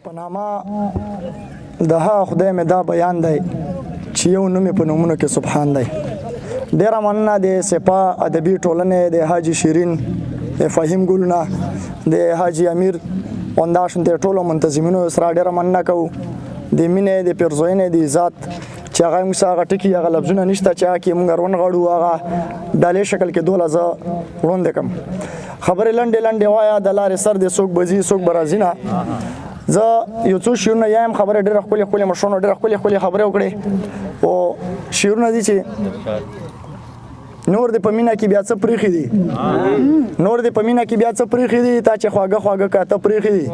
پنامه د هغه خدای مې دا بیان دی چې یو نوم په نومونو کې سبحان دی. ډیره مننه د سپا ادبي ټولنې د حاجي شیرین د فهیم ګلونه د حاجي امیر ونداشن د ټولو منتظمینو سره ډیره مننه کوو د مینې د پیرزوینې د ذات چې هغه موږ هغه ټکي هغه لفظونه نشته چې هغه کې موږ ورونغاړو هغه ډالې شکل کې دوله زه وړاندې کړم. خبرې لنډې وایه د لارې سر د څوک بځي څوک به راځي نه. زه یو څو شعرونه یایم خبرې ډېره ښکلې مشرانو ډېره ښکلې خبرې وکړې او شعرونه دي چې نور د په مینه کې بیا څه پریښي دي تا چې خواږه کاته پریښي دي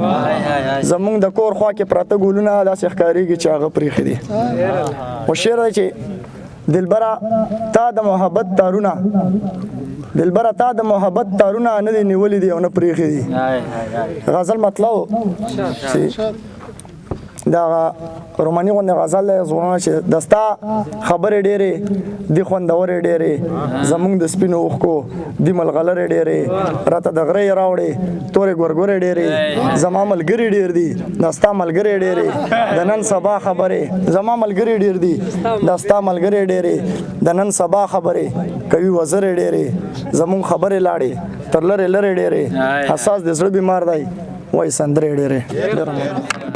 زمونږ د کور خوا کې پراته ګلونه داسې ښکارېږي چې هغه پریښي دي. خو شعر دی چې دلبره تا د محبت تارونه نه دي نیولې دي او نه پریښي دي. غزل مطلب چې دا روماني غوندې غزل دی زړونه چې دستا خبرې ډېرې دي خوندورې ډېرې زمونږ د سپینو اوښکو دي ملغلرې ډېرې راته د غرې راوړې تورې ګورګورې ډېرې زما ملګري ډېر دي دا ستا ملګري ډېرې د نن سبا خبرې زما ملګري ډېر دي دا ستا ملګري ډېرې د نن سبا خبرې کوي وزرې ډېرې زمونږ خبرې لاړې تر لرې ډېرې حساس د زړه بیمار دی وایي سندرې ډېرې.